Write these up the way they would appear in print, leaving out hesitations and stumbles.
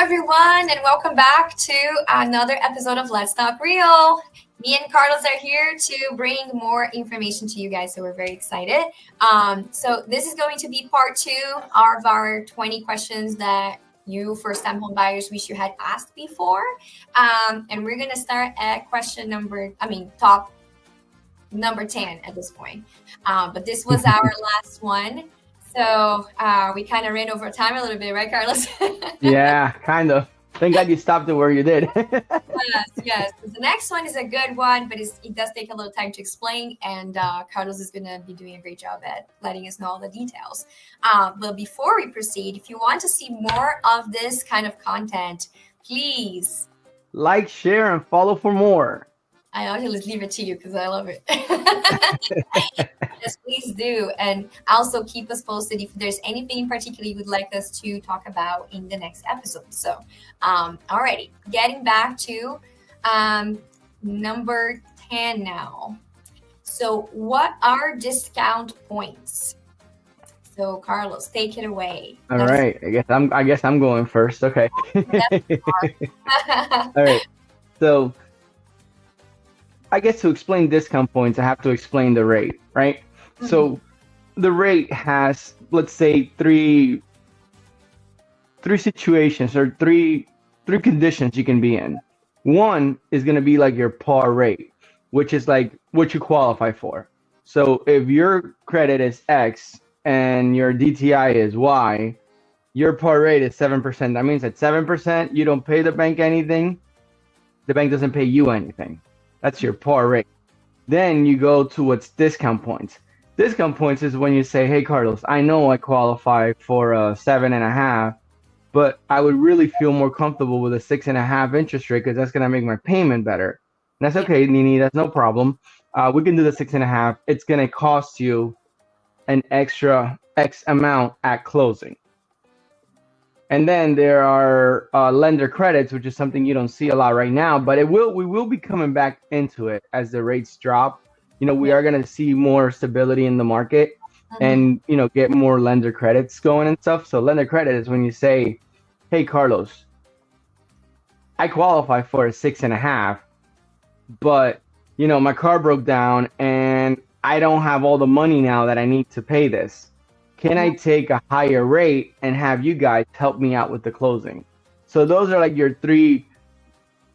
everyone, and welcome back to another episode of Let's Talk Real. Me and Carlos are here to bring more information to you guys, so we're very excited. So this is going to be part two of our 20 questions that you first-time home buyers wish you had asked before. And we're gonna start at top number 10 at this point. But this was our last one. So we kind of ran over time a little bit, right, Carlos? Yeah, kind of. Thank God you stopped it where you did. Yes. The next one is a good one, but it does take a little time to explain. And Carlos is going to be doing a great job at letting us know all the details. But before we proceed, if you want to see more of this kind of content, please like, share, and follow for more. I always leave it to you because I love it. Yes, please do. And also keep us posted if there's anything in particular you would like us to talk about in the next episode. So, alrighty, getting back to number 10 now. So what are discount points? So Carlos, take it away. All right. I guess I'm going first. Okay. All right. So I guess to explain discount points, I have to explain the rate, right? Mm-hmm. So the rate has, let's say, three situations or three conditions you can be in. One is going to be like your par rate, which is like what you qualify for. So if your credit is X and your DTI is Y, your par rate is 7%. That means at 7%, you don't pay the bank anything. The bank doesn't pay you anything. That's your par rate. Then you go to what's discount points. Discount points is when you say, hey, Carlos, I know I qualify for a 7.5, but I would really feel more comfortable with a 6.5 interest rate because that's going to make my payment better. And that's okay, Nini, that's no problem. We can do the 6.5. It's going to cost you an extra X amount at closing. And then there are lender credits, which is something you don't see a lot right now, but we will be coming back into it as the rates drop. We are going to see more stability in the market and, get more lender credits going and stuff. So lender credit is when you say, hey, Carlos, I qualify for a 6.5, but, my car broke down and I don't have all the money now that I need to pay this. Can I take a higher rate and have you guys help me out with the closing? So those are like your three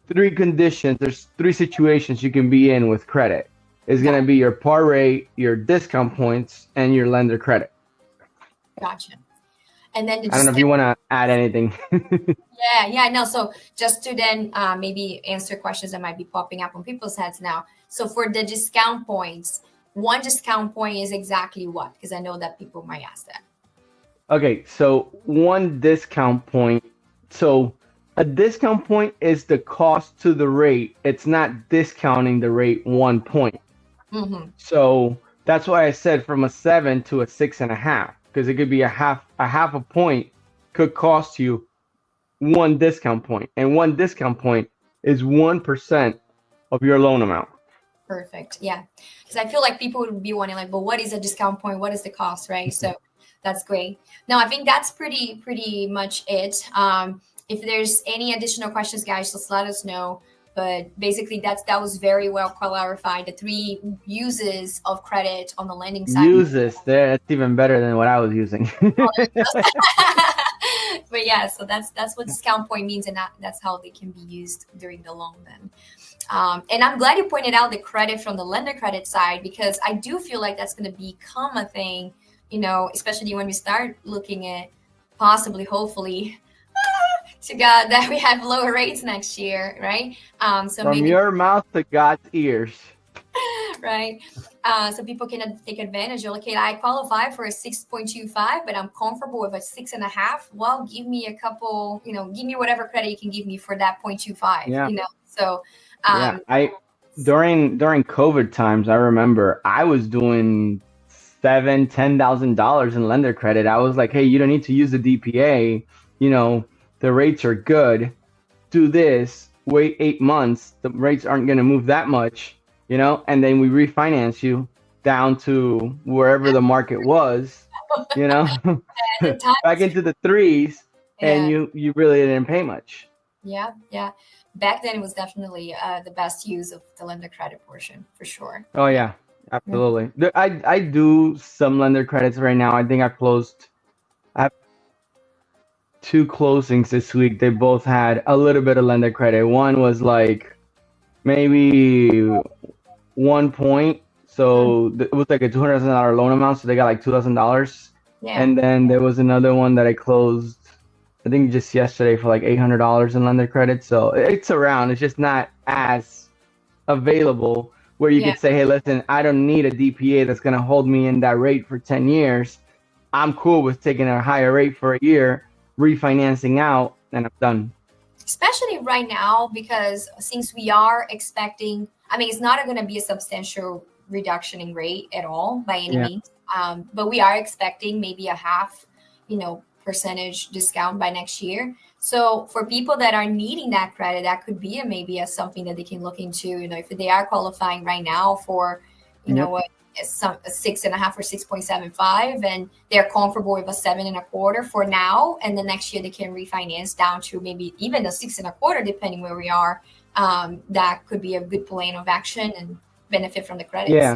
conditions. There's three situations you can be in with credit. It's going to be your par rate, your discount points, and your lender credit. Gotcha. And then I don't know if you want to add anything. Yeah. No. So just to then maybe answer questions that might be popping up on people's heads now. So for the discount points, one discount point is exactly what? Because I know that people might ask that. Okay, so one discount point. So a discount point is the cost to the rate. It's not discounting the rate 1 point. Mm-hmm. So that's why I said from a 7 to a 6.5, because it could be a half a point could cost you one discount point, and one discount point is 1% of your loan amount. Perfect. Yeah. Because I feel like people would be wanting like, but what is a discount point? What is the cost? Right. So that's great. No, I think that's pretty much it. If there's any additional questions, guys, just let us know. But basically that was very well clarified. The three uses of credit on the lending side. Uses there. That's even better than what I was using. But yeah, so that's what discount point means, and that's how they can be used during the loan then. And I'm glad you pointed out the credit from the lender credit side, because I do feel like that's going to become a thing, especially when we start looking at possibly, hopefully, to God, that we have lower rates next year, right? So from maybe, your mouth to God's ears. Right. So people can take advantage of, okay, I qualify for a 6.25, but I'm comfortable with a 6.5. Well, give me a couple, give me whatever credit you can give me for that 0.25, yeah. So during COVID times, I remember I was doing $10,000 in lender credit. I was like, hey, you don't need to use the DPA. The rates are good. Do this. Wait 8 months. The rates aren't going to move that much. And then we refinance you down to wherever the market was, back into the threes. and Yeah. you really didn't pay much. Yeah. Yeah. Back then, it was definitely the best use of the lender credit portion for sure. Oh Yeah. yeah, absolutely. I do some lender credits right now. I think I have two closings this week. They both had a little bit of lender credit. One was like maybe 1 point. Mm. So it was like a $200,000 loan amount. So they got like $2,000. Yeah. And then there was another one that I closed, I think just yesterday for like $800 in lender credit. So it's around. It's just not as available where you Yeah. could say, hey, listen, I don't need a DPA that's going to hold me in that rate for 10 years. I'm cool with taking a higher rate for a year, refinancing out, and I'm done. Especially right now, because since we are expecting, I mean, it's not going to be a substantial reduction in rate at all by any Yeah. means, but we are expecting maybe a half, percentage discount by next year. So for people that are needing that credit, that could be maybe a something that they can look into. If they are qualifying right now for, Yep. a 6.5 or 6.75, and they're comfortable with a 7.25 for now, and the next year they can refinance down to maybe even a 6.25, depending where we are. That could be a good plan of action and benefit from the credits. Yeah.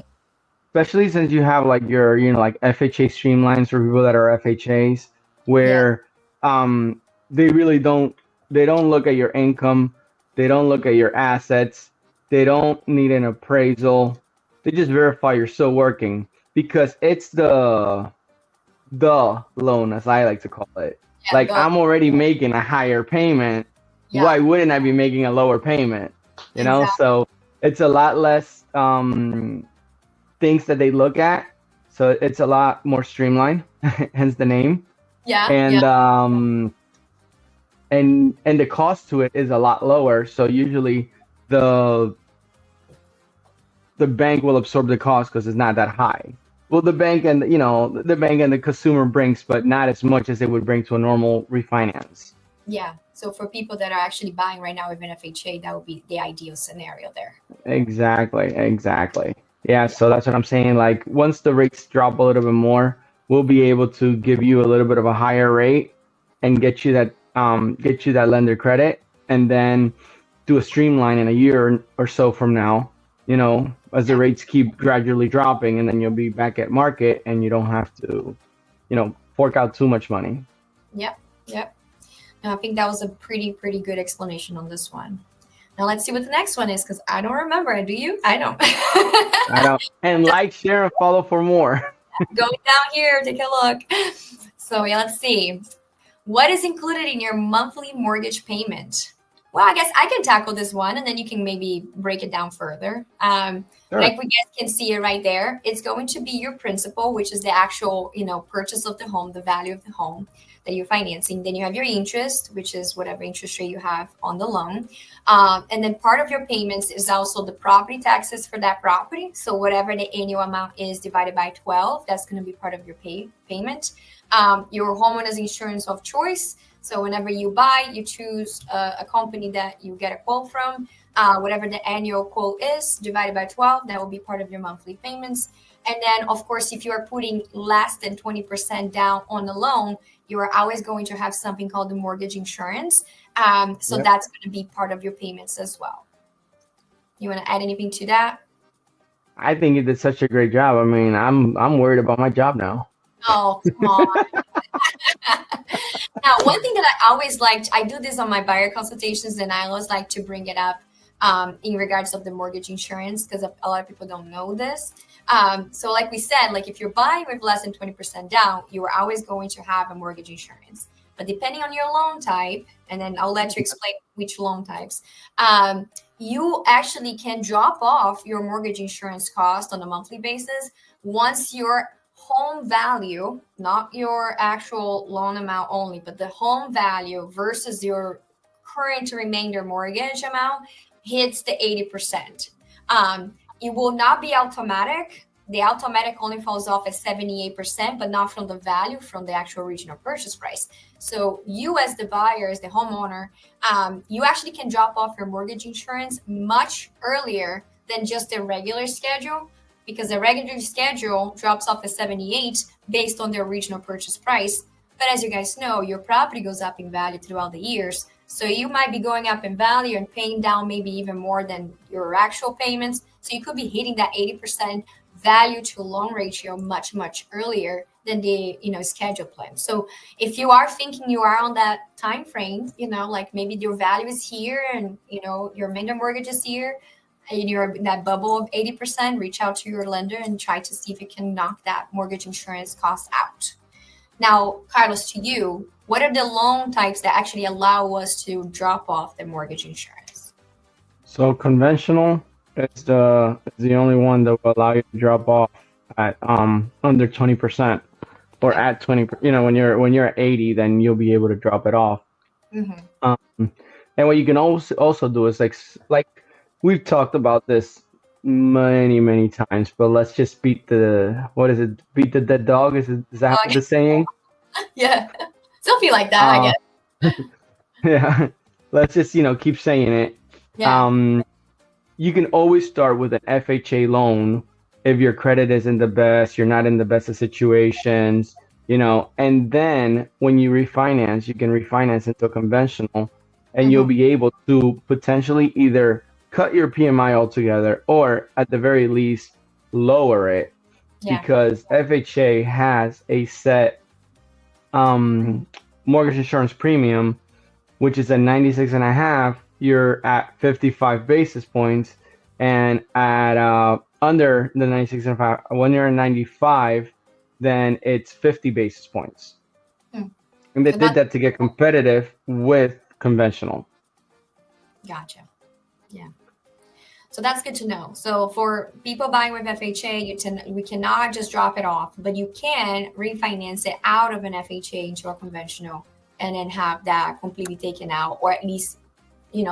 Especially since you have like your, like FHA streamlines for people that are FHAs, Yeah, where um, they really they don't look at your income, they don't look at your assets, they don't need an appraisal, they just verify you're still working because it's the loan, as I like to call it. yeah, Like I'm already making a higher payment. yeah, Why wouldn't I be making a lower payment? exactly. So it's a lot less things that they look at. So it's a lot more streamlined, hence the name. Yeah, yeah, And the cost to it is a lot lower. So usually the the bank will absorb the cost because it's not that high. Well, the bank and the consumer brings, but not as much as it would bring to a normal refinance. yeah. So for people that are actually buying right now with an FHA, that would be the ideal scenario there. Exactly. Yeah, so that's what I'm saying. Like once the rates drop a little bit more, we'll be able to give you a little bit of a higher rate and get you that lender credit, and then do a streamline in a year or so from now, as the Yeah, rates keep gradually dropping, and then you'll be back at market and you don't have to, fork out too much money. yep, yep. No, I think that was a pretty good explanation on this one. Now let's see what the next one is, because I don't remember. Do you? I don't. I don't and like, share, and follow for more. Going down here, take a look. So yeah, let's see. What is included in your monthly mortgage payment? Well, I guess I can tackle this one, and then you can maybe break it down further. Sure. Like we guys can see it right there. It's going to be your principal, which is the actual, purchase of the home, the value of the home that you're financing. Then you have your interest, which is whatever interest rate you have on the loan. And then part of your payments is also the property taxes for that property. So whatever the annual amount is divided by 12, that's going to be part of your payment. Your homeowner's insurance of choice. So whenever you buy, you choose a company that you get a quote from. Whatever the annual quote is divided by 12, that will be part of your monthly payments. And then, of course, if you are putting less than 20% down on the loan, you are always going to have something called the mortgage insurance. So Yep. that's going to be part of your payments as well. You want to add anything to that? I think you did such a great job. I mean, I'm worried about my job now. Oh, come on. Now, one thing that I always liked, I do this on my buyer consultations, and I always like to bring it up in regards of the mortgage insurance, because a lot of people don't know this. So like we said, like if you're buying with less than 20% down, you are always going to have a mortgage insurance. But depending on your loan type, and then I'll let you explain which loan types, you actually can drop off your mortgage insurance cost on a monthly basis once your home value, not your actual loan amount only, but the home value versus your current remainder mortgage amount hits the 80%. It will not be automatic. The automatic only falls off at 78%, but not from the value, from the actual original purchase price. So you as the buyer, as the homeowner, you actually can drop off your mortgage insurance much earlier than just the regular schedule, because the regular schedule drops off at 78 based on the original purchase price. But as you guys know, your property goes up in value throughout the years. So you might be going up in value and paying down maybe even more than your actual payments. So you could be hitting that 80% value to loan ratio much, much earlier than the scheduled plan. So if you are thinking you are on that time frame, like maybe your value is here and your minimum mortgage is here, and you're in that bubble of 80%, reach out to your lender and try to see if you can knock that mortgage insurance cost out. Now, Carlos, to you, what are the loan types that actually allow us to drop off the mortgage insurance? So conventional is the only one that will allow you to drop off at under 20% or at 20. When you're at 80, then you'll be able to drop it off. Mm-hmm. And what you can also do is like we've talked about this many times, but let's just beat the dead dog. Is that the saying? Yeah, something like that, I guess. Yeah, let's just keep saying it. Yeah. You can always start with an FHA loan if your credit isn't the best, you're not in the best of situations, and then when you refinance, you can refinance into a conventional, and you'll be able to potentially either cut your PMI altogether or at the very least lower it, because FHA has a set mortgage insurance premium, which is at 96.5. You're at 55 basis points, and at under the 96.5, when you're at 95, then it's 50 basis points. And they did that to get competitive with conventional. Gotcha. Yeah. So that's good to know. So for people buying with FHA, we cannot just drop it off, but you can refinance it out of an FHA into a conventional and then have that completely taken out, or at least,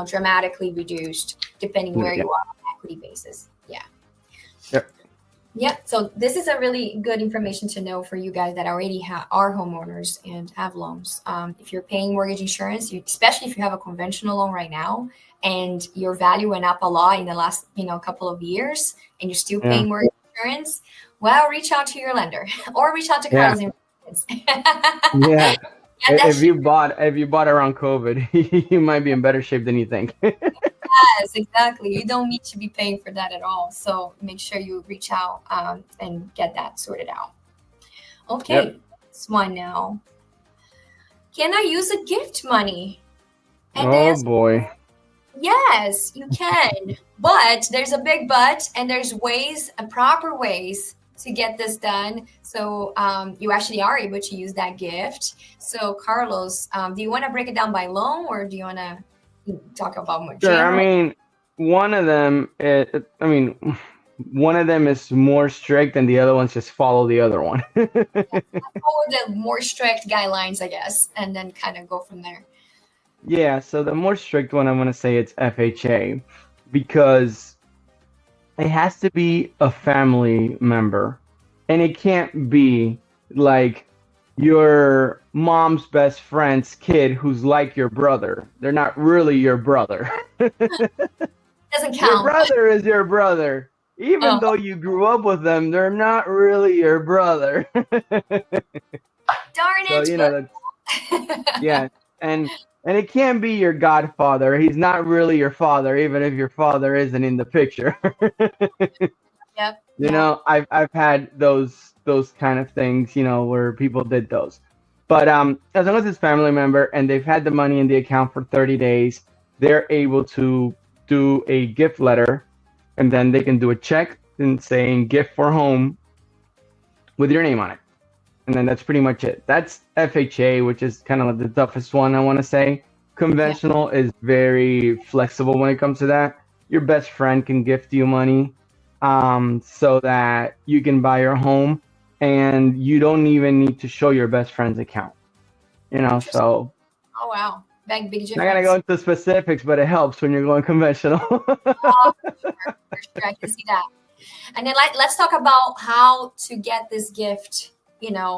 dramatically reduced depending where you are on an equity basis. Yeah. Yep. Yeah. So this is a really good information to know for you guys that already are homeowners and have loans. If you're paying mortgage insurance, especially if you have a conventional loan right now, and your value went up a lot in the last, couple of years, and you're still paying mortgage insurance, well, reach out to your lender or reach out to Carlos. Yeah. If you bought around COVID, you might be in better shape than you think. Yes, exactly. You don't need to be paying for that at all. So make sure you reach out and get that sorted out. Okay, this one now. Can I use a gift money? And boy. Yes, you can. But there's a big but, and there's proper ways to get this done. So you actually are able to use that gift. So Carlos, do you want to break it down by loan, or do you want to talk about more general? Sure. I mean, one of them is more strict, and the other ones just follow the other one. Follow the more strict guidelines, I guess, and then kind of go from there. Yeah, so the more strict one, I'm going to say it's FHA, because it has to be a family member, and it can't be like your mom's best friend's kid who's like your brother. They're not really your brother. Doesn't count. Your brother is your brother. Even though you grew up with them, they're not really your brother. Darn it. So, yeah, and it can't be your godfather. He's not really your father, even if your father isn't in the picture. Yep. I've had those kind of things, where people did those. But as long as it's family member and they've had the money in the account for 30 days, they're able to do a gift letter, and then they can do a check and saying gift for home with your name on it. And then that's pretty much it. That's FHA, which is kind of like the toughest one, I want to say. Conventional is very flexible when it comes to that. Your best friend can gift you money so that you can buy your home, and you don't even need to show your best friend's account. So. Oh, wow. Big difference. I'm not going to go into specifics, but it helps when you're going conventional. Oh, for sure. I can see that. And then let's talk about how to get this gift,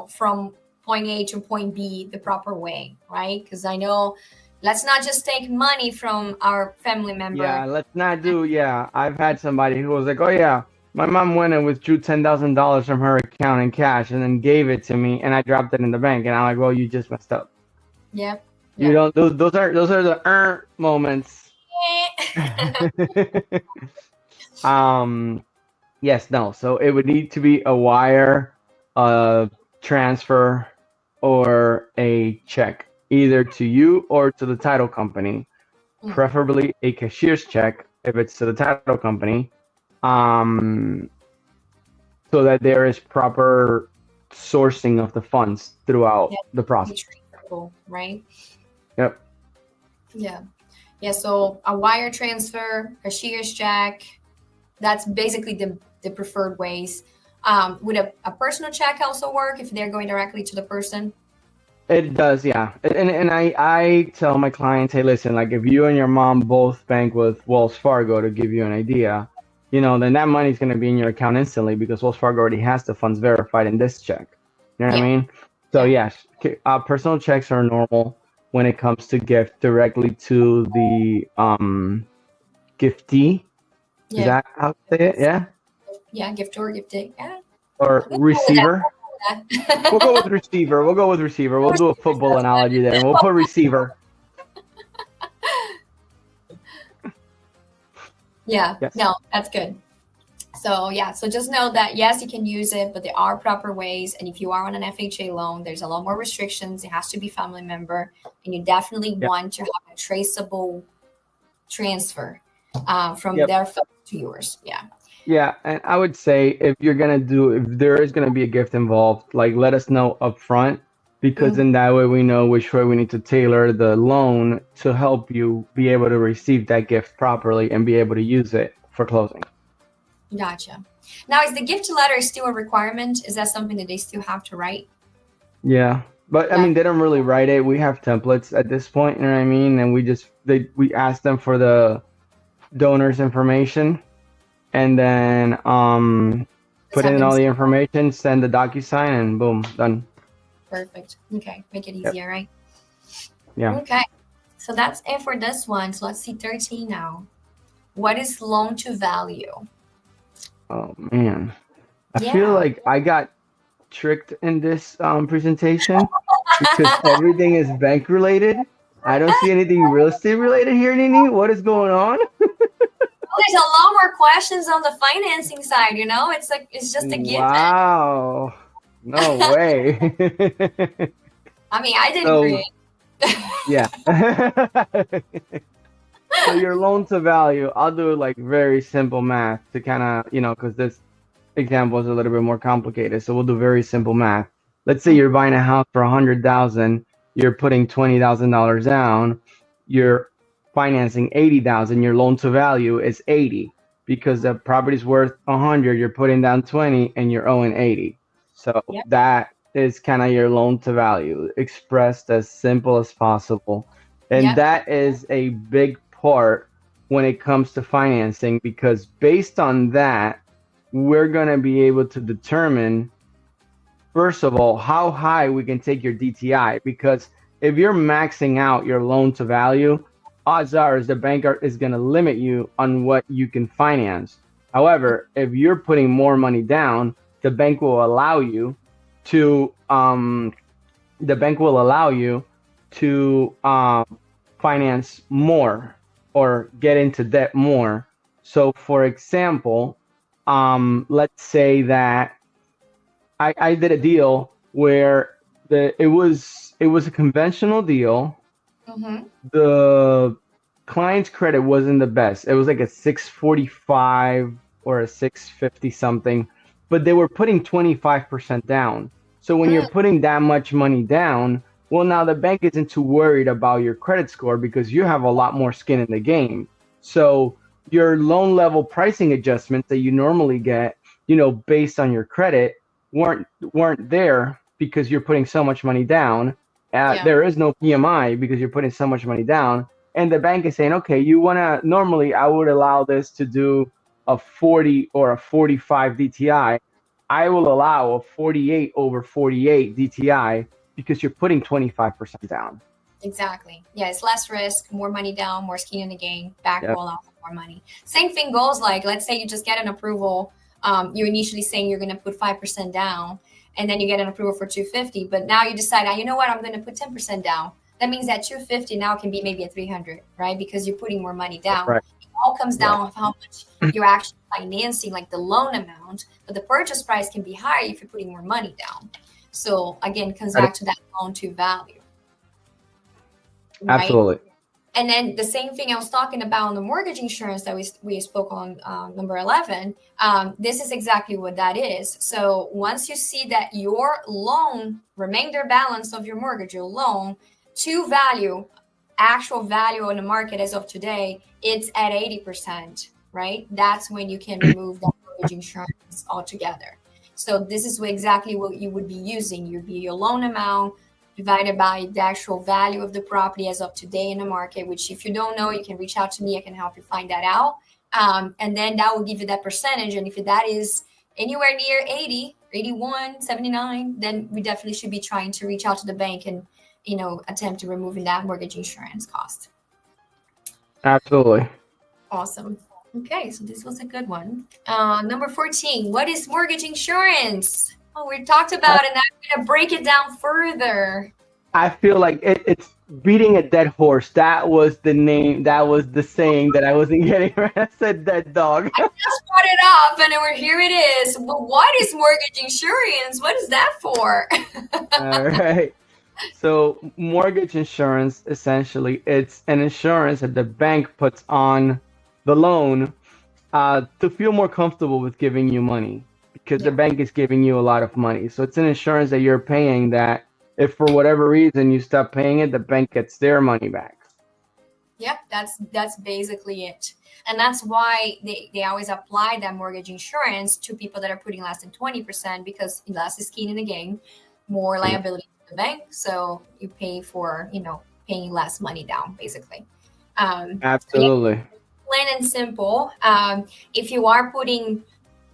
from point A to point B the proper way, right? Because I know, let's not just take money from our family member. Yeah, let's not do, I've had somebody who was like, oh yeah, My mom went and withdrew $10,000 from her account in cash and then gave it to me, and I dropped it in the bank. And I'm like, well, you just messed up. Yep. You Yep. don't. Those are the moments. Yes, no. So it would need to be a wire, transfer, or a check, either to you or to the title company. Preferably a cashier's check if it's to the title company, um, so that there is proper sourcing of the funds throughout Yeah. the process. Transferable, right? Yep. Yeah. Yeah. So a wire transfer, a cashier's check, that's basically the preferred ways. Would a personal check also work if they're going directly to the person? It does, yeah. And I tell my clients, hey, listen, like if you and your mom both bank with Wells Fargo, to give you an idea, then that money's going to be in your account instantly because Wells Fargo already has the funds verified in this check. You know what I mean? So Yeah. yes, personal checks are normal when it comes to gift directly to the giftee. Is Yeah. that how to say it? Yeah. Yeah. Gift or gifting. Yeah. Or We'll go with receiver. that. We'll go with receiver. We'll go with receiver. We'll do a football analogy there, and we'll put receiver. Yeah. Yes. No, that's good. So yeah, so just know that yes, you can use it, but there are proper ways. And if you are on an FHA loan, there's a lot more restrictions. It has to be family member, and you definitely Yep. want to have a traceable transfer from Yep. their funds to yours. Yeah. Yeah, and I would say if there is gonna be a gift involved, like let us know up front, because then that way we know which way we need to tailor the loan to help you be able to receive that gift properly and be able to use it for closing. Gotcha. Now, is the gift letter still a requirement? Is that something that they still have to write? Yeah, but I Yeah. mean they don't really write it. We have templates at this point, you know what I mean? And we ask them for the donor's information, and then put in all the information, send the DocuSign, and boom, done. Perfect. Okay, make it Yep. easier, right? Yeah. Okay, so that's it for this one. So let's see 13 now. What is loan to value? Oh man, I Yeah. feel like I got tricked in this presentation because everything is bank related. I don't see anything real estate related here, Nini. What is going on? Oh, there's a lot more questions on the financing side, It's like it's just a given. Wow. No way. I mean, I didn't So, create. yeah. So your loan to value, I'll do like very simple math to kind of, because this example is a little bit more complicated. So we'll do very simple math. Let's say you're buying a house for 100,000, you're putting $20,000 down, you're financing 80,000, your loan to value is 80 because the property's worth 100, you're putting down 20 and you're owing 80. So Yep. that is kind of your loan to value expressed as simple as possible. And Yep. that is a big part when it comes to financing because based on that, we're going to be able to determine, first of all, how high we can take your DTI. Because if you're maxing out your loan to value, odds are is the banker is going to limit you on what you can finance. However, if you're putting more money down, the bank will allow you to finance more or get into debt more. So, for example, let's say that I did a deal where it was a conventional deal. Mm-hmm. The client's credit wasn't the best. It was like a 645 or a 650 something, but they were putting 25% down. So when you're putting that much money down, well, now the bank isn't too worried about your credit score because you have a lot more skin in the game. So your loan level pricing adjustments that you normally get, based on your credit weren't there because you're putting so much money down. There is no PMI because you're putting so much money down. And the bank is saying, okay, normally I would allow this to do a 40 or a 45 DTI. I will allow a 48 over 48 DTI because you're putting 25% down. Exactly. Yeah, it's less risk, more money down, more skin in the game, back roll out more money. Same thing goes like, let's say you just get an approval you're initially saying you're going to put 5% down, and then you get an approval for 250, but now you decide, you know what, I'm going to put 10% down. That means that 250 now can be maybe a 300, right? Because you're putting more money down. Right. It all comes down of how much you're actually financing, like the loan amount, but the purchase price can be higher if you're putting more money down. So again, it comes back to that loan to value. Right? Absolutely. And then the same thing I was talking about on the mortgage insurance that we spoke on number 11, this is exactly what that is. So once you see that your loan, remainder balance of your mortgage, your loan to value, actual value on the market as of today, it's at 80%, right? That's when you can remove that mortgage insurance altogether. So this is exactly what you would be using. You'd be your loan amount divided by the actual value of the property as of today in the market, which if you don't know, you can reach out to me. I can help you find that out. And then that will give you that percentage. And if that is anywhere near 80, 81, 79, then we definitely should be trying to reach out to the bank and, attempt to removing that mortgage insurance cost. Absolutely. Awesome. Okay, so this was a good one. Number 14, what is mortgage insurance? Oh, we talked about it, and I'm going to break it down further. I feel like it's beating a dead horse. That was the name. That was the saying that I wasn't getting. I said dead dog. I just brought it up, and here it is. Well, what is mortgage insurance? What is that for? All right. So mortgage insurance, essentially, it's an insurance that the bank puts on the loan to feel more comfortable with giving you money, because the bank is giving you a lot of money. So it's an insurance that you're paying that if for whatever reason you stop paying it, the bank gets their money back. Yep, that's basically it. And that's why they always apply that mortgage insurance to people that are putting less than 20%, because less is keen in the game, more liability to the bank. So you pay for, paying less money down, basically. Absolutely. Plain and simple. If you are putting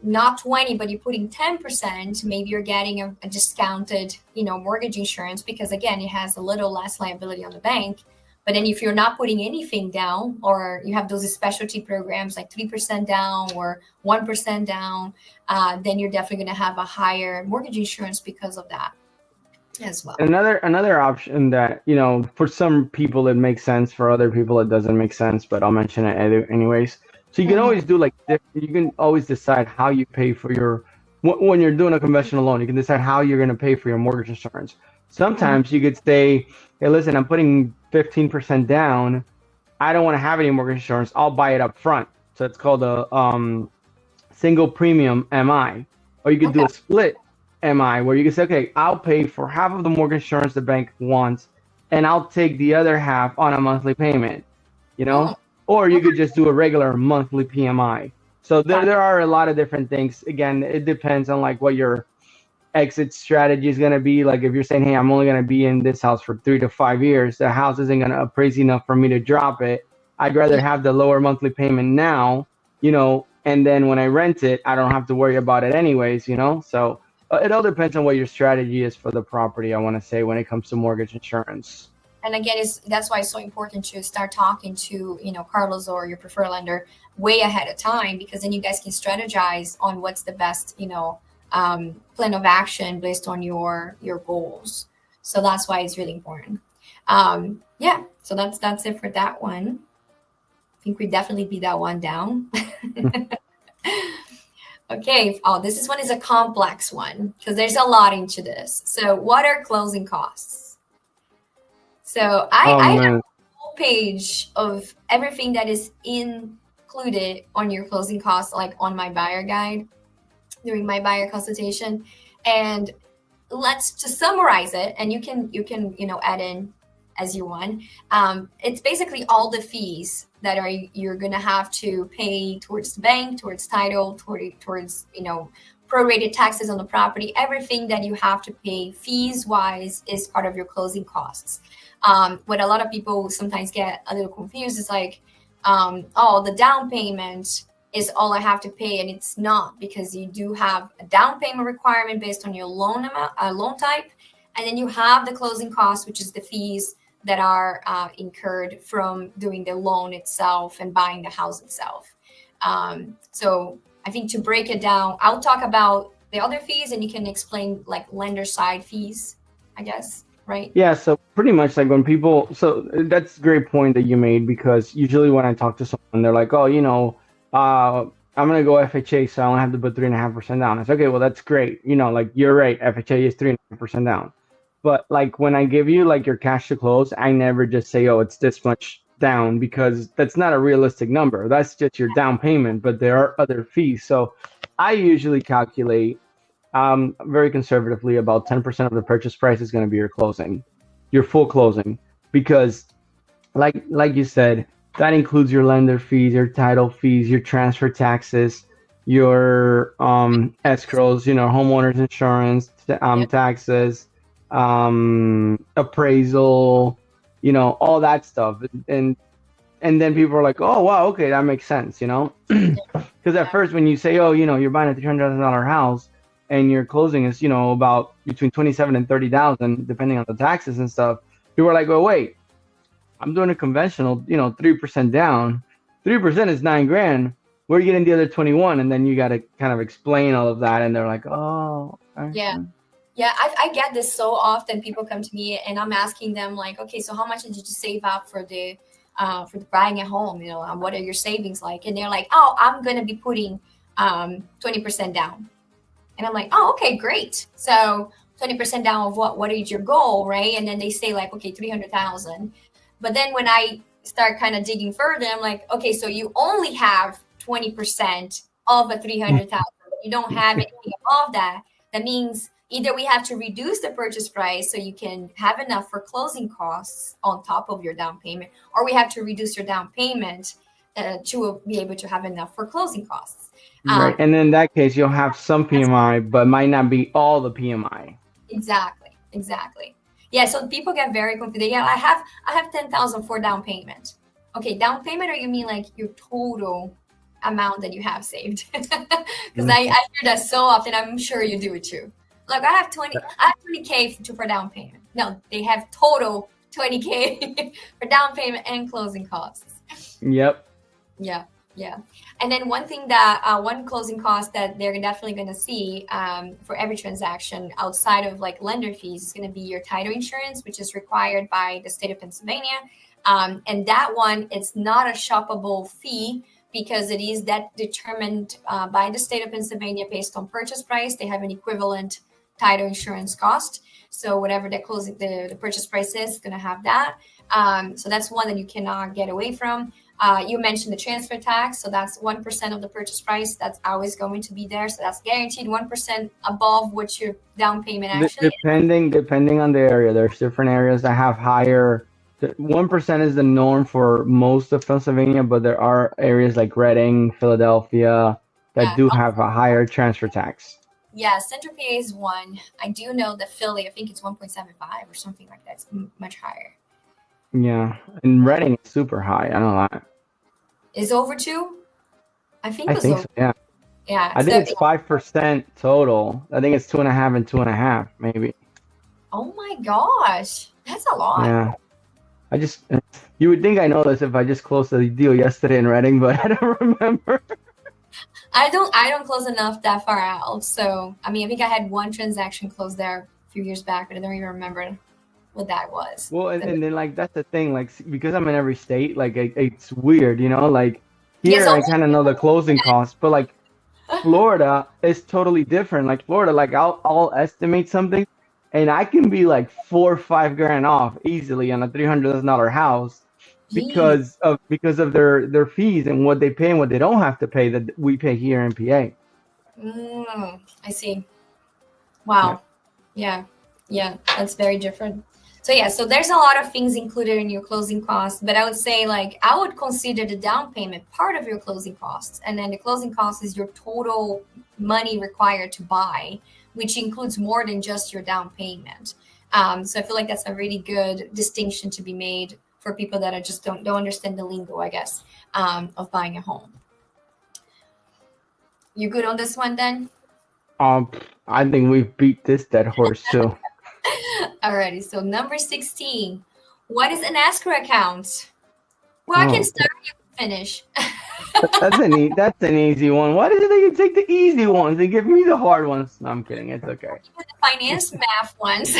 not 20, but you're putting 10%, maybe you're getting a discounted, mortgage insurance, because again, it has a little less liability on the bank. But then if you're not putting anything down, or you have those specialty programs like 3% down or 1% down, then you're definitely going to have a higher mortgage insurance because of that as well. Another option that, for some people it makes sense, for other people it doesn't make sense, but I'll mention it anyways. So you can always do you can always decide how you pay for when you're doing a conventional loan, you can decide how you're going to pay for your mortgage insurance. Sometimes you could say, hey, listen, I'm putting 15% down. I don't want to have any mortgage insurance. I'll buy it up front. So it's called a single premium MI. Or you could do a split MI, where you can say, okay, I'll pay for half of the mortgage insurance the bank wants, and I'll take the other half on a monthly payment, Or you could just do a regular monthly PMI. So there are a lot of different things. Again, it depends on what your exit strategy is going to be. Like if you're saying, hey, I'm only going to be in this house for 3 to 5 years, the house isn't going to appraise enough for me to drop it. I'd rather have the lower monthly payment now, and then when I rent it, I don't have to worry about it anyways, So it all depends on what your strategy is for the property, I want to say, when it comes to mortgage insurance. And again, that's why it's so important to start talking to, Carlos or your preferred lender way ahead of time, because then you guys can strategize on what's the best, plan of action based on your goals. So that's why it's really important. So that's it for that one. I think we definitely beat that one down. Okay. Oh, this one is a complex one because there's a lot into this. So what are closing costs? So I have a whole page of everything that is included on your closing costs, like on my buyer guide during my buyer consultation. And let's just summarize it, and you can add in as you want. It's basically all the fees that you're gonna have to pay towards the bank, towards title, towards prorated taxes on the property. Everything that you have to pay fees wise is part of your closing costs. What a lot of people sometimes get a little confused is the down payment is all I have to pay, and it's not, because you do have a down payment requirement based on your loan amount, loan type, and then you have the closing costs, which is the fees that are incurred from doing the loan itself and buying the house itself. So I think to break it down, I'll talk about the other fees and you can explain like lender side fees, I guess, right? Yeah, so pretty much like when people, so that's a great point that you made, because usually when I talk to someone, they're like, oh, I'm gonna go FHA, so I only have to put 3.5% down. It's okay, well, that's great. Like you're right, FHA is 3.5% down. But like when I give you like your cash to close, I never just say, oh, it's this much down, because that's not a realistic number. That's just your down payment, but there are other fees. So I usually calculate very conservatively, about 10% of the purchase price is going to be your closing, your full closing, because like you said, that includes your lender fees, your title fees, your transfer taxes, your escrows, homeowners insurance, Yep. taxes, appraisal, all that stuff. And then people are like, oh wow, okay, that makes sense, because at Yeah. first when you say, oh, you're buying a $300,000 house and your closing is, about between 27 and 30,000 depending on the taxes and stuff, people are like, well, wait, I'm doing a conventional, 3% down. 3% is 9 grand. Where are you getting the other 21? And then you got to kind of explain all of that, and they're like, oh, okay. Yeah. Yeah, I get this so often. People come to me and I'm asking them like, okay, so how much did you save up for the buying a home? What are your savings like? And they're like, oh, I'm gonna be putting 20% down. And I'm like, oh, okay, great. So 20% down of what? What is your goal, right? And then they say like, okay, 300,000. But then when I start kind of digging further, I'm like, okay, so you only have 20% of a 300,000. You don't have anything above that. That means either we have to reduce the purchase price so you can have enough for closing costs on top of your down payment, or we have to reduce your down payment to be able to have enough for closing costs. Right. And in that case, you'll have some PMI, but might not be all the PMI. Exactly. Yeah, so people get very confused. Yeah, I have 10,000 for down payment. Okay, down payment, or you mean like your total amount that you have saved? Because I hear that so often. I'm sure you do it too. Like I have 20K for down payment. No, they have total 20K for down payment and closing costs. Yep. Yeah. And then one closing cost that they're definitely going to see for every transaction outside of like lender fees is going to be your title insurance, which is required by the state of Pennsylvania. And that one, it's not a shoppable fee because it is that determined by the state of Pennsylvania based on purchase price. They have an equivalent title insurance cost. So whatever the purchase price is going to have that. So that's one that you cannot get away from. You mentioned the transfer tax, so that's 1% of the purchase price. That's always going to be there, so that's guaranteed 1% above what your down payment actually. Depending on the area, there's different areas that have higher. 1% is the norm for most of Pennsylvania, but there are areas like Reading, Philadelphia that do have a higher transfer tax. Yeah, Central PA is 1. I do know that Philly, I think it's 1.75 or something like that. It's much higher. Yeah, and Reading is super high. I don't know that. Is over 2? I think so. Yeah. Yeah. I think it's 5% total. I think it's 2.5 and 2.5, maybe. Oh my gosh, that's a lot. Yeah. You would think I know this if I just closed the deal yesterday in Reading, but I don't remember. I don't close enough that far out. So, I mean, I think I had one transaction closed there a few years back, but I don't even remember what that was. Well, and then like that's the thing, like because I'm in every state, like it's weird, like here I kind of know the closing costs, but like Florida is totally different. Like Florida, like I'll estimate something, and I can be like 4 or 5 grand off easily on a $300,000 house because of their fees and what they pay and what they don't have to pay that we pay here in PA. I see. Wow. Yeah, that's very different. So there's a lot of things included in your closing costs, but I would say like I would consider the down payment part of your closing costs, and then the closing cost is your total money required to buy, which includes more than just your down payment. So I feel like that's a really good distinction to be made for people that just don't understand the lingo, I guess, of buying a home. You good on this one then? I think we've beat this dead horse too. Alrighty, so number 16. What is an escrow account? Well, I can start, you can finish. That's an easy one. Why did they take the easy ones? They give me the hard ones. No, I'm kidding. It's okay. The finance math ones.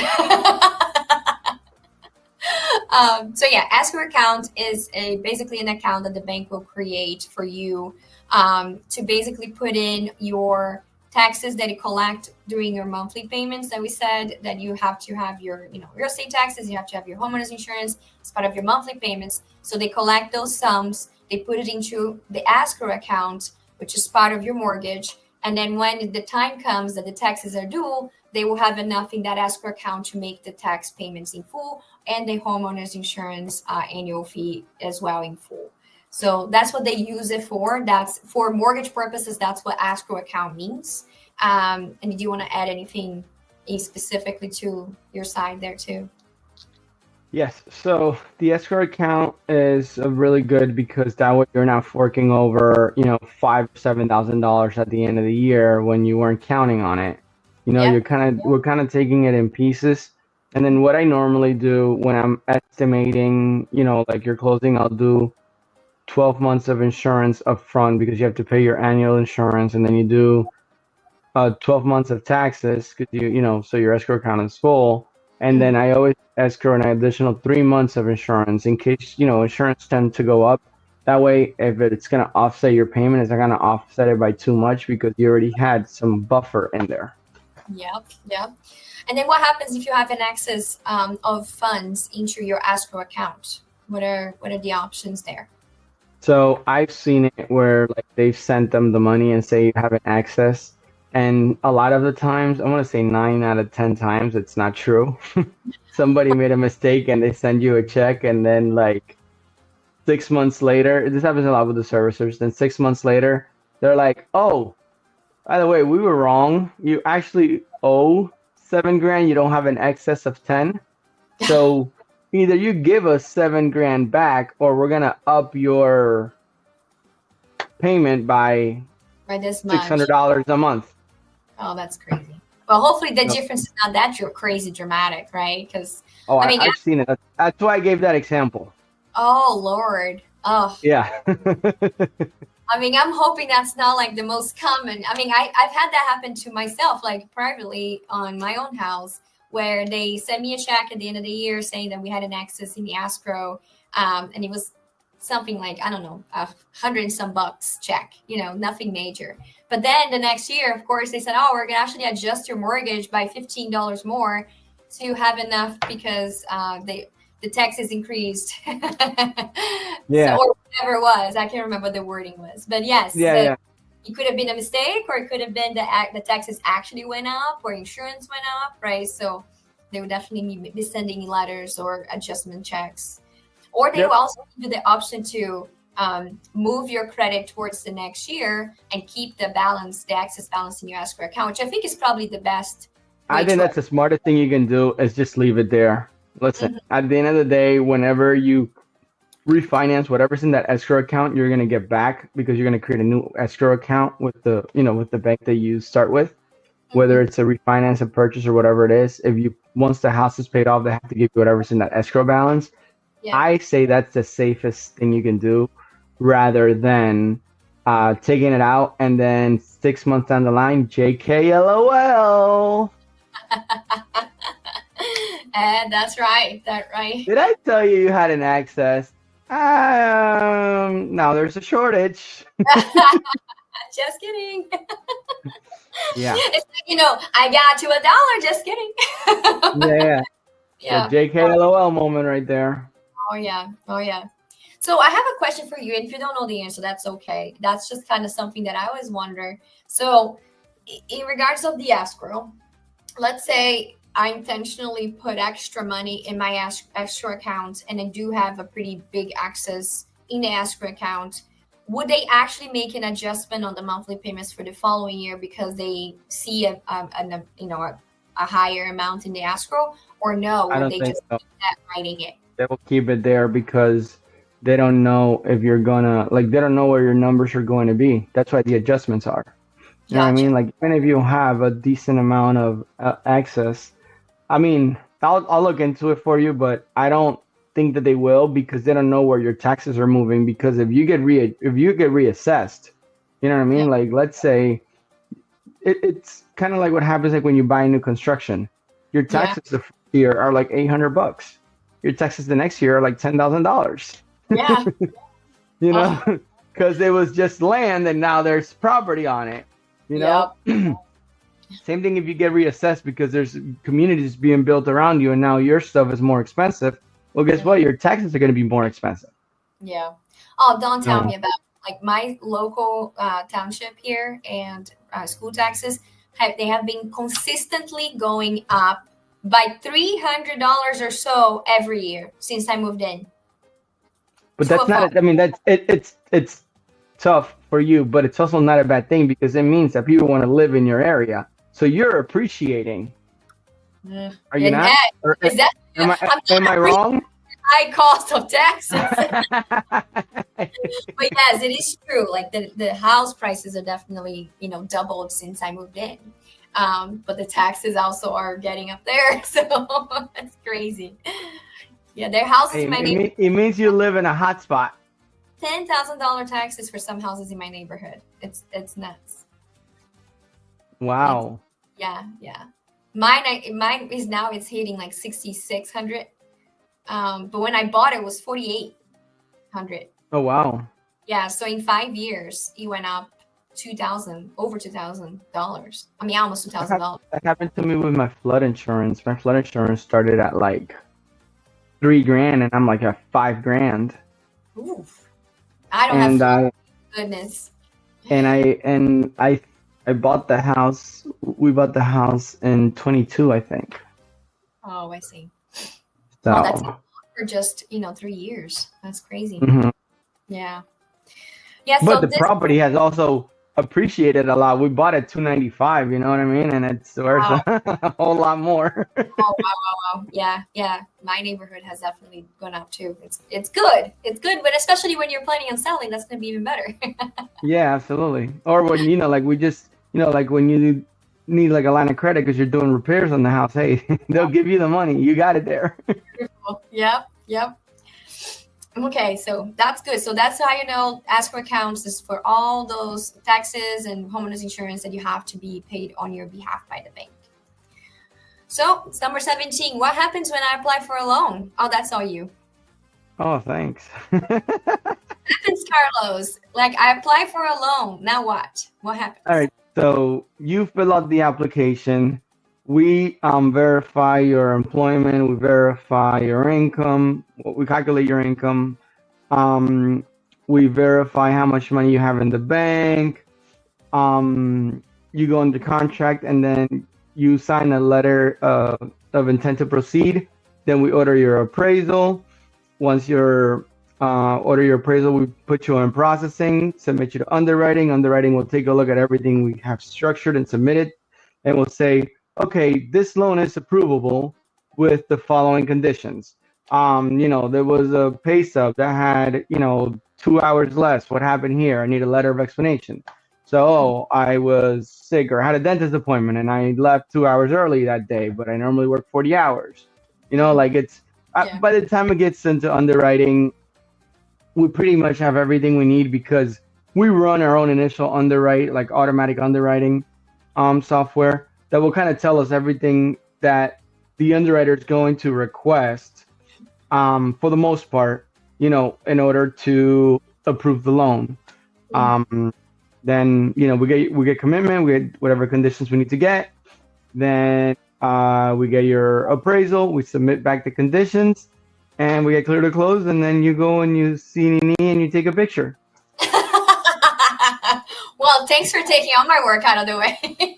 So yeah, escrow account is basically an account that the bank will create for you to basically put in your taxes that you collect during your monthly payments. That we said that you have to have your real estate taxes, you have to have your homeowners insurance as part of your monthly payments. So they collect those sums, they put it into the escrow account, which is part of your mortgage. And then when the time comes that the taxes are due, they will have enough in that escrow account to make the tax payments in full and the homeowners insurance annual fee as well in full. So that's what they use it for. That's for mortgage purposes. That's what escrow account means. And do you want to add anything specifically to your side there too? Yes. So the escrow account is really good because that way you're not forking over, $5,000-$7,000 at the end of the year when you weren't counting on it. Yep. We're kind of taking it in pieces. And then what I normally do when I'm estimating, like your closing, I'll do 12 months of insurance up front because you have to pay your annual insurance, and then you do 12 months of taxes because so your escrow account is full. And then I always escrow an additional 3 months of insurance in case, insurance tend to go up. That way, if it's going to offset your payment, it's not going to offset it by too much because you already had some buffer in there. Yep. And then what happens if you have an excess of funds into your escrow account? What are the options there? So I've seen it where like they've sent them the money and say you have an access. And a lot of the times, I want to say 9 out of 10 times, it's not true. Somebody made a mistake and they send you a check, and then like 6 months later, this happens a lot with the servicers. Then 6 months later, they're like, "Oh, by the way, we were wrong. You actually owe 7 grand. You don't have an excess of 10. So either you give us 7 grand back, or we're gonna up your payment by This much. $600 a month." Oh, that's crazy. Well, hopefully the No. difference is not that crazy dramatic, right? Because Oh, I mean, I've seen it. That's why I gave that example. oh Lord, oh. Yeah. I mean, I'm hoping that's not like the most common. I mean, I've had that happen to myself, like privately on my own house, where they sent me a check at the end of the year saying that we had an excess in the escrow, and it was something like, I don't know, $100 and some bucks check, nothing major. But then the next year, of course, they said, oh, we're gonna actually adjust your mortgage by $15 more to have enough because the taxes increased. Yeah. So, or whatever it was. I can't remember what the wording was. But yes, Yeah. it could have been a mistake, or it could have been the taxes actually went up, or insurance went up, right? So they would definitely be sending letters or adjustment checks. Or they Yep. will also give you the option to move your credit towards the next year and keep the excess balance in your escrow account, which I think is probably the best. I think that's the smartest thing you can do is just leave it there. Listen, at the end of the day, whenever you refinance whatever's in that escrow account, you're gonna get back because you're gonna create a new escrow account with the bank that you start with, whether it's a refinance, a purchase, or whatever it is. Once the house is paid off, they have to give you whatever's in that escrow balance. Yeah. I say that's the safest thing you can do, rather than taking it out and then 6 months down the line, JK LOL. And that's right. Did I tell you had an access? Now there's a shortage. Just kidding. Yeah. It's like, I got you $1. Just kidding. Yeah. The JK LOL moment right there. Oh yeah. So I have a question for you, and if you don't know the answer, that's okay. That's just kind of something that I always wonder. So in regards of the escrow, let's say I intentionally put extra money in my escrow account, and I do have a pretty big excess in the escrow account. Would they actually make an adjustment on the monthly payments for the following year because they see a higher amount in the escrow, or no? I Would don't they think just so. keep that writing it? They will keep it there because they don't know if you're gonna they don't know where your numbers are going to be. That's why the adjustments are. You know what I mean? Like, even if you have a decent amount of access, I mean, I'll look into it for you, but I don't think that they will because they don't know where your taxes are moving. Because if you get reassessed, you know what I mean? Yeah. Like, let's say it's kind of like what happens like when you buy new construction. Your Yeah. taxes the first year are like $800. Your taxes the next year are like $10,000. Yeah. You Oh, know, because it was just land and now there's property on it. You know, yep. same thing if you get reassessed because there's communities being built around you and now your stuff is more expensive. Well, guess what? Your taxes are going to be more expensive. Yeah. Oh, don't tell No. me about like my local township here and school taxes. They have been consistently going up by $300 or so every year since I moved in. But To that's a phone. not. I mean, it's tough for you, but it's also not a bad thing because it means that people want to live in your area. So you're appreciating. Are you And not? Or is that am I'm I not am I wrong? high cost of taxes. But yes, it is true. Like the house prices are definitely, doubled since I moved in. But the taxes also are getting up there. So that's crazy. Yeah, their houses in my neighborhood, It means you live in a hot spot. $10,000 taxes for some houses in my neighborhood. It's nuts. It's Wow. yeah. Mine is now it's hitting like 6,600. But when I bought it was 4,800. Oh wow. Yeah, so in 5 years, it went up over $2,000. I mean, almost $2,000. That happened to me with my flood insurance. My flood insurance started at like $3,000, and I'm like at $5,000. Oof. I don't And have I goodness. I bought the house. We bought the house in 22, I think. Oh, I see. So. Oh, that's for just 3 years. That's crazy. Mhm. Yeah. Yeah. But So the this. property has also appreciated a lot. We bought it 295, you know what I mean? And it's worth Wow. a whole lot more. Oh, wow. Yeah. My neighborhood has definitely gone up too. It's good. It's good, but especially when you're planning on selling, that's gonna be even better. Yeah, absolutely. Or when, like we just, like when you need like a line of credit because you're doing repairs on the house, hey, they'll give you the money. You got it there. Yep. Okay, so that's good. So that's how escrow accounts is for all those taxes and homeowners insurance that you have to be paid on your behalf by the bank. So it's number 17. What happens when I apply for a loan? Oh, that's all you. Oh, thanks. Happens, Carlos. Like I apply for a loan. Now what? What happens? All right. So you fill out the application. We verify your employment. We verify your income. We calculate your income. We verify how much money you have in the bank. You go into contract, and then you sign a letter of intent to proceed. Then we order your appraisal. Once you order your appraisal, we put you on processing, submit you to underwriting. Underwriting will take a look at everything we have structured and submitted, and we'll say, okay, this loan is approvable with the following conditions. There was a pay stub that had, 2 hours less. What happened here? I need a letter of explanation. So, I was sick or had a dentist appointment and I left 2 hours early that day, but I normally work 40 hours. Like it's, by the time it gets into underwriting, we pretty much have everything we need because we run our own initial underwrite, like automatic underwriting software that will kind of tell us everything that the underwriter is going to request for the most part, in order to approve the loan. Then, we get commitment, we get whatever conditions we need to get. Then we get your appraisal, we submit back the conditions, and we get clear to close. And then you go and you see Nini and you take a picture. Well, thanks for taking all my work out of the way.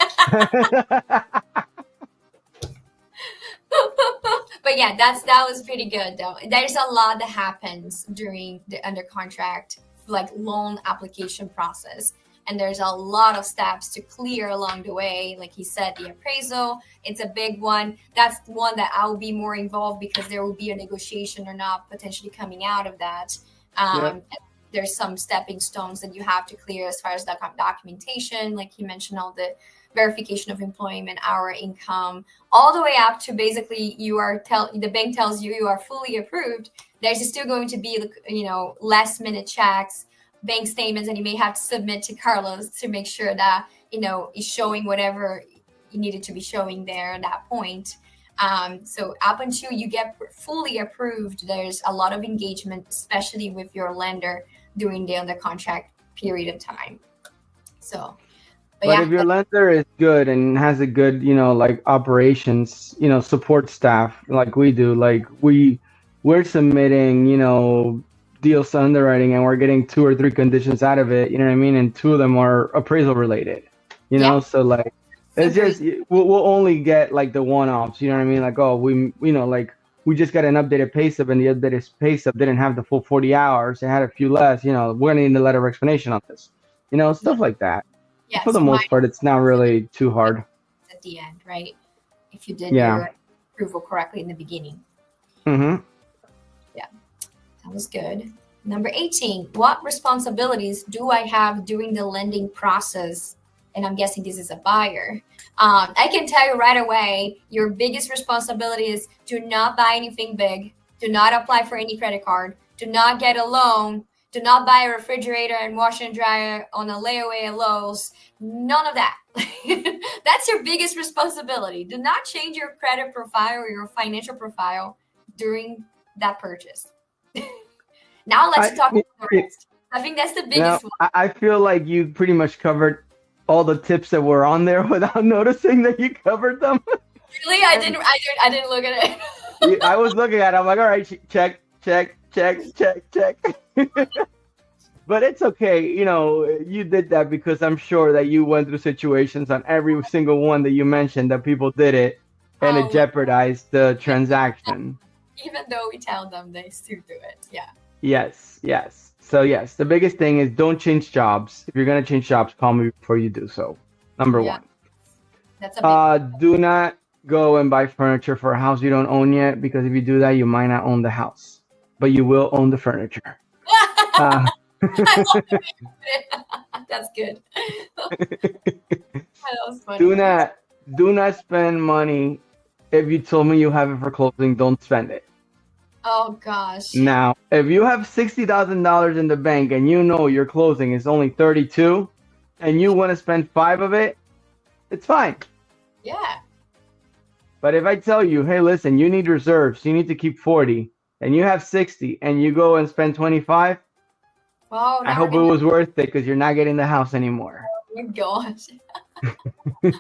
But yeah, that was pretty good though. There's a lot that happens during the under contract like loan application process. And there's a lot of steps to clear along the way. Like he said, the appraisal, it's a big one. That's one that I will be more involved because there will be a negotiation or not potentially coming out of that. There's some stepping stones that you have to clear as far as the documentation. Like he mentioned, all the verification of employment, our income, all the way up to basically the bank tells you you are fully approved. there's still going to be, last minute checks, bank statements, and you may have to submit to Carlos to make sure that, is showing whatever you needed to be showing there at that point. So up until you get fully approved, there's a lot of engagement, especially with your lender during the under contract period of time. So, but if your lender is good and has a good, like operations, support staff like we do, like we're submitting, deals to underwriting and we're getting 2 or 3 conditions out of it, you know what I mean? And 2 of them are appraisal related, so like, it's just, we'll only get like the one-offs, you know what I mean? Like, oh, like we just got an updated pay stub and the updated pay stub didn't have the full 40 hours. It had a few less, we're going to need a letter of explanation on this, stuff like that. Yeah, for the most part, it's not really too hard. At the end, right? If you did your approval correctly in the beginning. Mm-hmm. Yeah, that was good. Number 18, what responsibilities do I have during the lending process? And I'm guessing this is a buyer. I can tell you right away, your biggest responsibility is do not buy anything big. Do not apply for any credit card. Do not get a loan. Do not buy a refrigerator and washer and dryer on a layaway at Lowe's. None of that. That's your biggest responsibility. Do not change your credit profile or your financial profile during that purchase. Now let's talk about the rest. I think that's the biggest one. I feel like you pretty much covered all the tips that were on there without noticing that you covered them. Really? I didn't look at it. I was looking at it. I'm like, all right, check. But it's okay. You did that because I'm sure that you went through situations on every single one that you mentioned that people did it and it jeopardized the transaction. Even though we tell them, they still do it. Yeah. Yes. So yes, the biggest thing is don't change jobs. If you're going to change jobs, call me before you do so. Number 1. That's a big do not go and buy furniture for a house you don't own yet, because if you do that, you might not own the house, but you will own the furniture. That's good. That was funny. Do not spend money. If you told me you have it for closing, don't spend it. Oh gosh. Now, if you have $60,000 in the bank and your closing is only 32, and you want to spend 5 of it, it's fine. Yeah. But if I tell you, hey, listen, you need reserves, you need to keep 40, and you have 60, and you go and spend 25, I hope it was worth it, because you're not getting the house anymore. Oh my gosh. Or like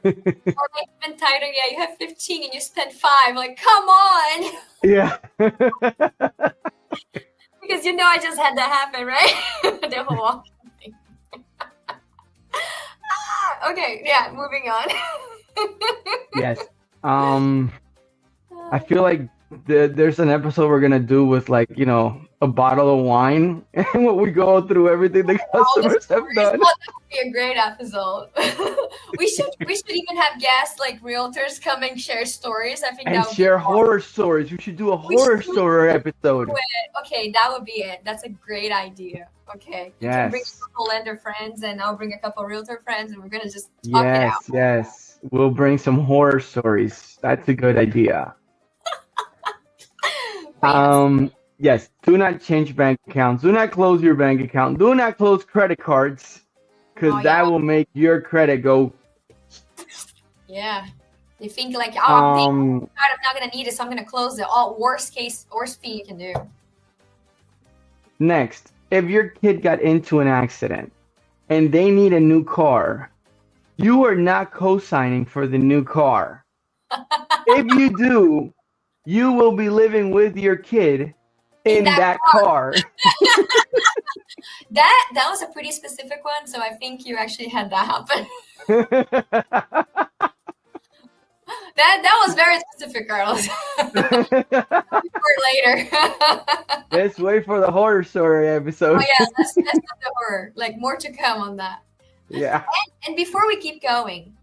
even tighter, you have 15 and you spend 5. Like, come on. Yeah. Because I just had that happen, right? The whole auction thing. Okay, yeah, moving on. Yes. I feel like there's an episode we're gonna do with a bottle of wine and what we go through everything the customers have done. Oh, that would be a great episode. we should even have guests like realtors come and share stories. I think and that would share horror stories. We should do a horror story episode. Okay, that would be it. That's a great idea. Okay. You can bring a couple lender friends and I'll bring a couple realtor friends and we're gonna just talk it out. Yes. We'll bring some horror stories. That's a good idea. Yes, do not change bank accounts. Do not close your bank account. Do not close credit cards, because that will make your credit go. Yeah. They think like, I'm not going to need it, so I'm going to close it. Worst thing you can do. Next, if your kid got into an accident and they need a new car, you are not co-signing for the new car. If you do, you will be living with your kid in that car. That was a pretty specific one, so I think you actually had that happen. that was very specific, Carlos. For later. Let's wait for the horror story episode. Oh yeah, that's not the horror. Like more to come on that. Yeah. And before we keep going,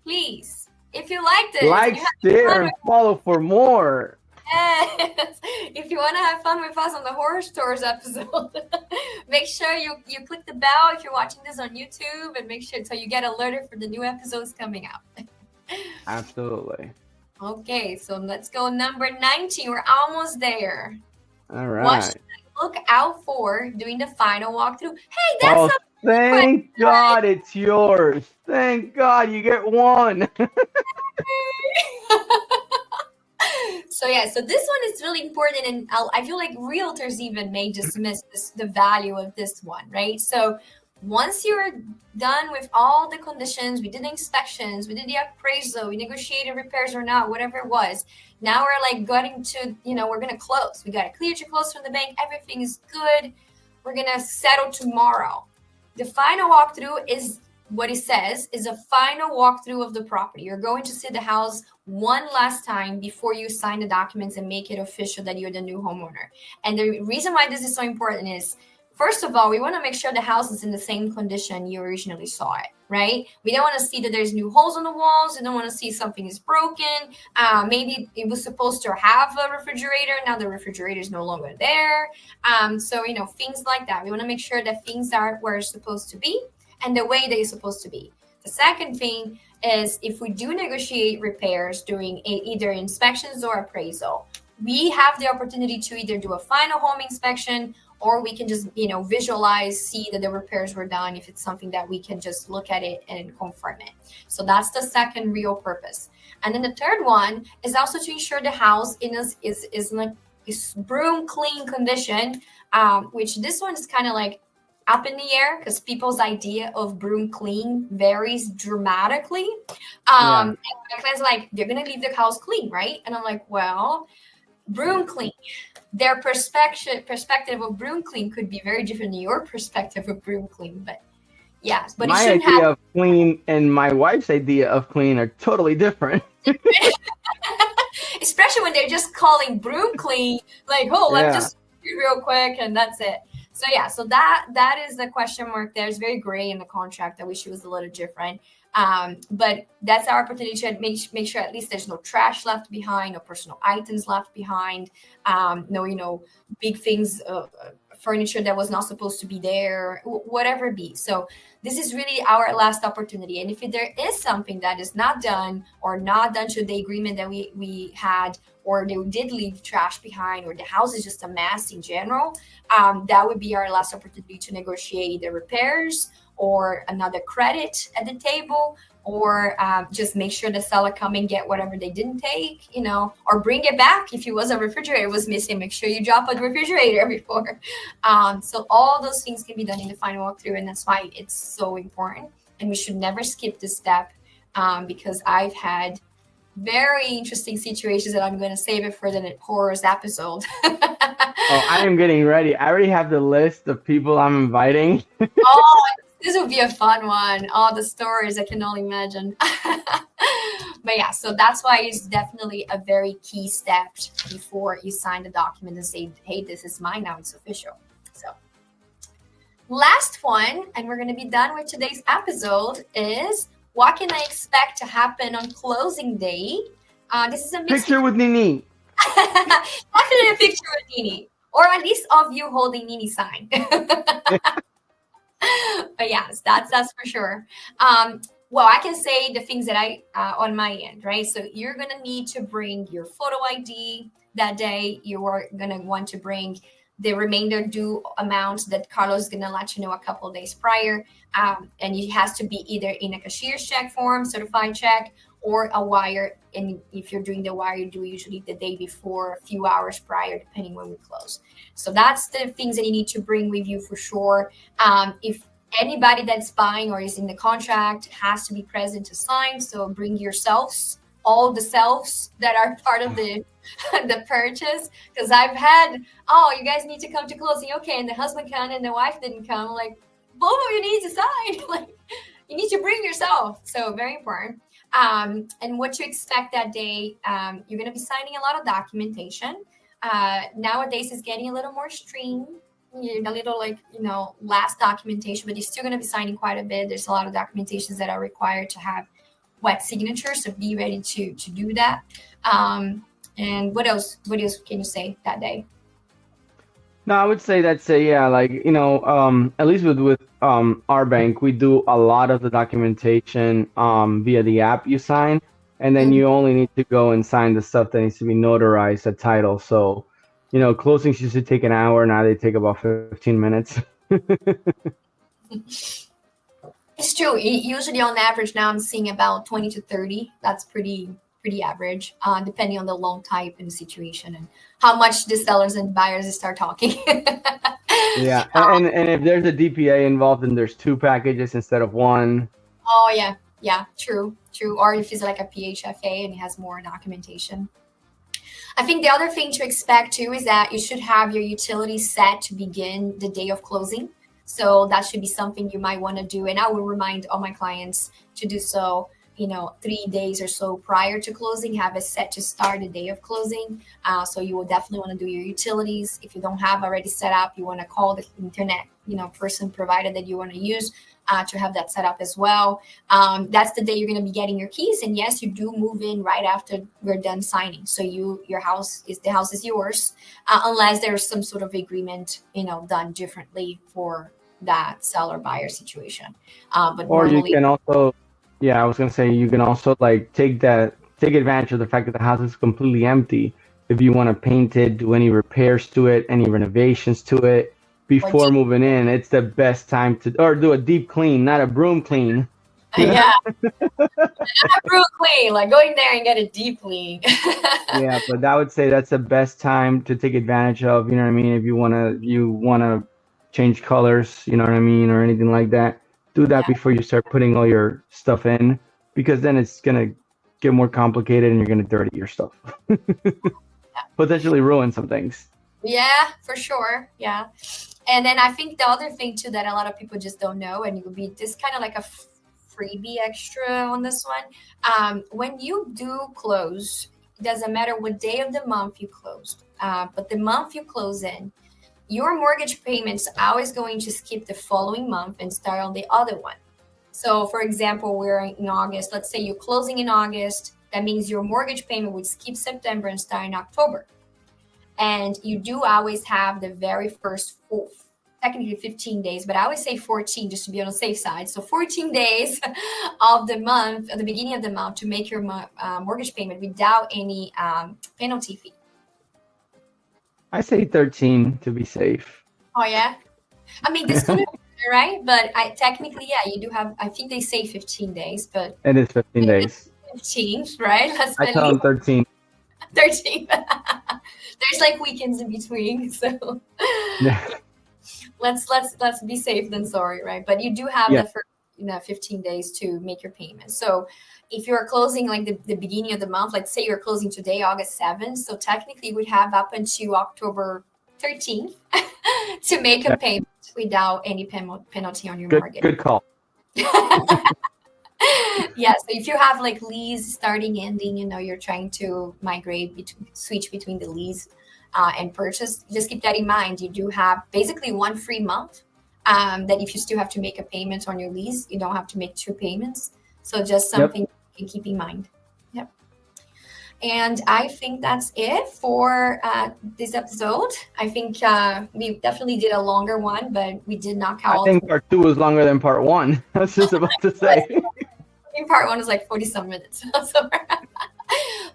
please, if you liked it, like, share, and follow for more. Yes. If you want to have fun with us on the horror stories episode, make sure you click the bell if you're watching this on YouTube, and make sure so you get alerted for the new episodes coming out. Absolutely. Okay, so let's go number 19. We're almost there. All What should right. I look out for during the final walkthrough? Hey, that's Oh, a question. thank God it's yours. Thank God you get one. So yeah, so this one is really important, and I feel like realtors even may dismiss the value of this one, right? So once you're done with all the conditions, we did the inspections, we did the appraisal, we negotiated repairs or not, whatever it was. Now we're like getting to, we're gonna close. We got a clear to close from the bank. Everything is good. We're gonna settle tomorrow. The final walkthrough is what it says is a final walkthrough of the property. You're going to see the house one last time before you sign the documents and make it official that you're the new homeowner. And the reason why this is so important is, first of all, we want to make sure the house is in the same condition you originally saw it, right? We don't want to see that there's new holes on the walls. We don't want to see something is broken. Maybe it was supposed to have a refrigerator. Now the refrigerator is no longer there. So, things like that. We want to make sure that things are where it's supposed to be and the way they're supposed to be. The second thing is, if we do negotiate repairs during either inspections or appraisal, we have the opportunity to either do a final home inspection, or we can just, visualize, see that the repairs were done if it's something that we can just look at it and confirm it. So that's the second real purpose. And then the third one is also to ensure the house is broom clean condition, which this one is kind of like up in the air because people's idea of broom clean varies dramatically. And my client's like, they're gonna leave the house clean, right? And I'm like, well, broom clean, their perspective of broom clean could be very different than your perspective of broom clean. But yes, but my it shouldn't idea have of clean and my wife's idea of clean are totally different. especially when they're just calling broom clean, like, oh, Yeah. let's just do it real quick and that's it. So yeah, so that is the question mark there. It's very gray in the contract. I wish it was a little different. But that's our opportunity to make sure at least there's no trash left behind, no personal items left behind, no, big things, furniture that was not supposed to be there, whatever it be. So this is really our last opportunity. And if there is something that is not done or not done to the agreement that we had, or they did leave trash behind, or the house is just a mess in general, that would be our last opportunity to negotiate the repairs or another credit at the table, or just make sure the seller come and get whatever they didn't take, or bring it back. If it was a refrigerator was missing, make sure you drop a refrigerator before. So all those things can be done in the final walkthrough, and that's why it's so important. And we should never skip this step, because I've had very interesting situations that I'm going to save it for the horrors episode. Oh, I am getting ready. I already have the list of people I'm inviting. Oh, this would be a fun one. All the stories I can only imagine. But yeah, so that's why it's definitely a very key step before you sign the document and say, hey, this is mine now, it's official. So last one, and we're going to be done with today's episode, is what can I expect to happen on closing day? This is a Picture with Nini. Definitely a picture with Nini, or at least of you holding Nini's sign. But yes, that's for sure. Well, I can say the things that I on my end, right? So you're gonna need to bring your photo ID that day. You are gonna want to bring the remainder due amount that Carlos is gonna let you know a couple of days prior, and it has to be either in a cashier's check form, certified check, or a wire. And if you're doing the wire, you do usually the day before, a few hours prior, depending when we close. So that's the things that you need to bring with you for sure. If anybody that's buying or is in the contract has to be present to sign, so bring yourselves, all the selves that are part of the purchase. Because I've had, oh, you guys need to come to closing. Okay, and the husband can and the wife didn't come. Like, both of you need to sign. Like, you need to bring yourself. So very important. And what to expect that day, you're going to be signing a lot of documentation. Nowadays it's getting a little more streamed, a little less documentation, but you're still going to be signing quite a bit. There's a lot of documentations that are required to have wet signatures, so be ready to do that. And what else can you say that day? No, I would say that's at least with our bank, we do a lot of the documentation via the app you sign, and then you only need to go and sign the stuff that needs to be notarized, the title. So closings used to take an hour. Now they take about 15 minutes. It's true. Usually, on average, now I'm seeing about 20 to 30. That's pretty average, depending on the loan type and the situation and how much the sellers and buyers start talking. Yeah, and if there's a DPA involved, then there's two packages instead of one. Oh yeah, true. Or if it's like a PHFA and it has more documentation. I think the other thing to expect too is that you should have your utilities set to begin the day of closing. So that should be something you might want to do. And I will remind all my clients to do so, 3 days or so prior to closing, have it set to start the day of closing. So you will definitely want to do your utilities. If you don't have already set up, you want to call the internet, person provider that you want to use to have that set up as well. That's the day you're going to be getting your keys. And yes, you do move in right after we're done signing. So the house is yours, unless there's some sort of agreement, done differently for that seller buyer situation. But Or normally, you can also, yeah, I was gonna say you can also like take advantage of the fact that the house is completely empty. If you want to paint it, do any repairs to it, any renovations to it before moving in, it's the best time or do a deep clean, not a broom clean. yeah, not a broom clean, like go in there and get a deep clean. Yeah, but I would say that's the best time to take advantage of. You know what I mean? If you wanna change colors, you know what I mean, or anything like that, do that before you start putting all your stuff in, because then it's gonna get more complicated and you're gonna dirty your stuff. Potentially ruin some things. Yeah, for sure. Yeah. And then I think the other thing too that a lot of people just don't know, and it would be just kind of like a freebie extra on this one. When you do close, it doesn't matter what day of the month you closed, but the month you close in, your mortgage payments are always going to skip the following month and start on the other one. So for example, we're in August. Let's say you're closing in August. That means your mortgage payment would skip September and start in October. And you do always have the very first technically 15 days, but I always say 14 just to be on the safe side. So 14 days of the month, at the beginning of the month, to make your mortgage payment without any penalty fee. I say 13 to be safe. Oh yeah, I mean this could be right, but technically, yeah, you do have. I think they say 15 days, but it is 15 days. 15, right? I tell them 13. 13. There's like weekends in between, so Yeah. let's be safe than sorry, right? But you do have the first 15 days to make your payment. So if you're closing like the beginning of the month, let's say you're closing today, August 7th, so technically you would have up until October 13th to make a payment without any penalty on your mortgage. Good call. Yeah, so if you have like lease starting, ending, you're trying to switch between the lease and purchase, just keep that in mind. You do have basically one free month that if you still have to make a payment on your lease, you don't have to make 2 payments. So just something you can keep in mind. Yep. And I think that's it for this episode. I think we definitely did a longer one, but we did knock out. I think part 2 was longer than part 1. I was just about to say. I think part 1 was like 40-some minutes. So,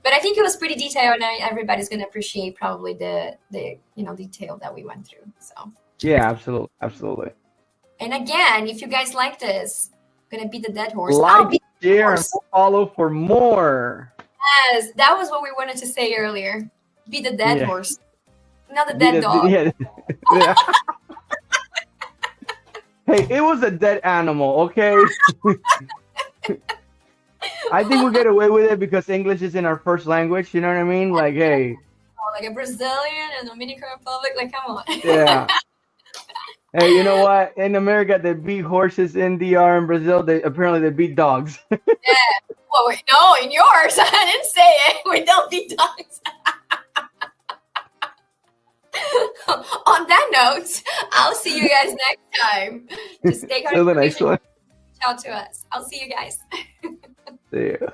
but I think it was pretty detailed, and everybody's going to appreciate probably the detail that we went through. So yeah, absolutely. And again, if you guys like this, I'm going to beat the dead horse. Like, share, and follow for more. Yes, that was what we wanted to say earlier. Be the dead horse, not the dead dog. Yeah. Hey, it was a dead animal, okay? I think we'll get away with it because English is in our first language. You know what I mean? Like, hey. Like a Brazilian and Dominican Republic. Like, come on. Yeah. Hey, you know what? In America, they beat horses. In DR and Brazil, they beat dogs. Yeah. Well, no, in yours, I didn't say it. We don't beat dogs. On that note, I'll see you guys next time. Just stay Till the next one. Shout out to us. I'll see you guys. See ya.